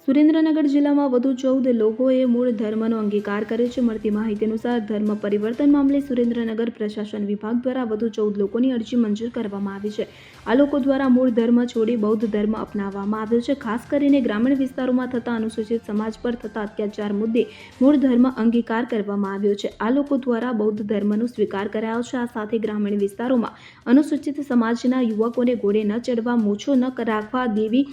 સુરેન્દ્રનગર જિલ્લામાં વધુ 14 લોકોએ મૂળ ધર્મનો અંગીકાર કર્યો છે. મળતી માહિતી અનુસાર ધર્મ પરિવર્તન મામલે સુરેન્દ્રનગર પ્રશાસન વિભાગ દ્વારા વધુ 14 લોકોની અરજી મંજૂર કરવામાં આવી છે. આ લોકો દ્વારા મૂળ ધર્મ છોડી બૌદ્ધ ધર્મ અપનાવવામાં આવ્યો છે. ખાસ કરીને ગ્રામીણ વિસ્તારોમાં થતા અનુસૂચિત સમાજ પર થતા અત્યાચાર મુદ્દે મૂળ ધર્મ અંગીકાર કરવામાં આવ્યો છે. આ લોકો દ્વારા બૌદ્ધ ધર્મનો સ્વીકાર કરાયો છે. આ સાથે ગ્રામીણ વિસ્તારોમાં અનુસૂચિત સમાજના યુવકોને ઘોડે ન ચડવા, મૂછો ન રાખવા દેવી,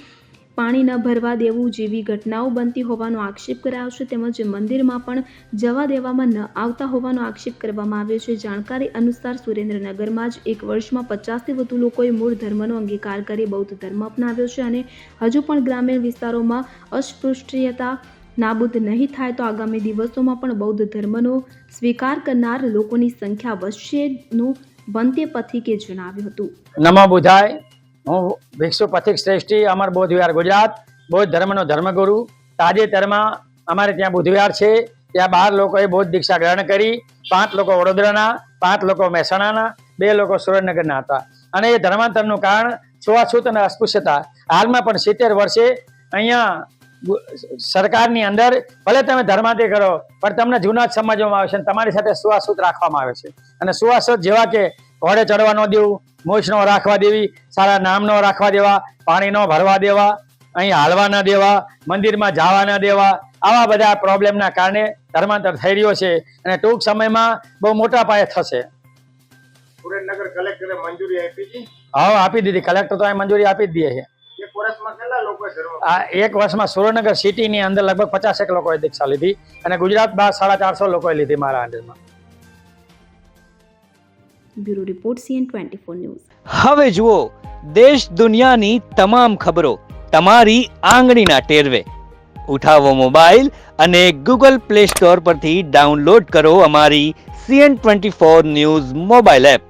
પાણી ન ભરવા દેવું જેવી ઘટનાઓ બનતી હોવાનો આક્ષેપ કરાયો છે. તેમજ મંદિરમાં પણ જવા દેવામાં ન આવતા હોવાનો આક્ષેપ કરવામાં આવ્યો છે. જાણકારી અનુસાર સુરેન્દ્રનગરમાં જ એક વર્ષમાં 50થી વધુ લોકોએ મૂળ ધર્મનો અંગીકાર કરી બૌદ્ધ ધર્મ અપનાવ્યો છે અને હજુ પણ ગ્રામીણ વિસ્તારોમાં અસ્પૃશ્યતા નાબૂદ નહીં થાય તો આગામી દિવસોમાં પણ બૌદ્ધ ધર્મનો સ્વીકાર કરનાર લોકોની સંખ્યા વધશેનું બંતે પથિકે જણાવ્યું હતું. નમો બુધાય. હું ભિક્ષુ પથિક શ્રેષ્ઠી અમર બૌદ્ધ વિહાર ગુજરાત, બૌદ્ધ ધર્મનો ધર્મગુરુ. તાજેતરમાં અમારે ત્યાં બુદ્ધ વિહાર છે, ત્યાં 12 લોકોએ બૌદ્ધ દીક્ષા ગ્રહણ કરી. 5 લોકો વડોદરાના, 5 લોકો મહેસાણાના, 2 લોકો સુરેન્દ્રનગરના હતા. અને એ ધર્માંતરનું કારણ છૂઆછૂત અને અસ્પૃશ્યતા. હાલમાં પણ 70 વર્ષે અહીંયા સરકારની અંદર ભલે તમે ધર્માંતર કરો પણ તમને જૂના જ સમજવામાં આવે છે અને તમારી સાથે છૂઆછૂત રાખવામાં આવે છે. અને છૂઆછૂત જેવા કે ઘોડે ચડવા ન દેવું, મૂછ ન રાખવા દેવી, સારા નામ ન રાખવા દેવા, પાણી ન ભરવા દેવા, અહીં હાલવા ન દેવા, મંદિરમાં જવા ન દેવા, આવા બધા પ્રોબ્લેમના કારણે ધર્માંતર થઈ રહ્યો છે અને ટૂંક સમયમાં બહુ મોટા પાયે થશે. સુરેન્દ્રનગર કલેક્ટરે મંજૂરી આપી હતી? હા, આપી દીધી. કલેક્ટર તો અહીં મંજૂરી આપી જ દે છે. એક વર્ષમાં કેટલા લોકોએ ધર્મ? આ એક વર્ષમાં સુરેન્દ્રનગર સિટીની અંદર લગભગ 50 લોકોએ દીક્ષા લીધી અને ગુજરાત બહાર 450 લોકોએ લીધી મારા અંડરમાં. Bureau report CN24 news. હવે જુઓ દેશ દુનિયાની તમામ ખબરો તમારી આંગળીના ટેરવે. ઉઠાવો મોબાઈલ અને Google Play Store પરથી ડાઉનલોડ કરો અમારી CN24 ન્યૂઝ મોબાઈલ એપ.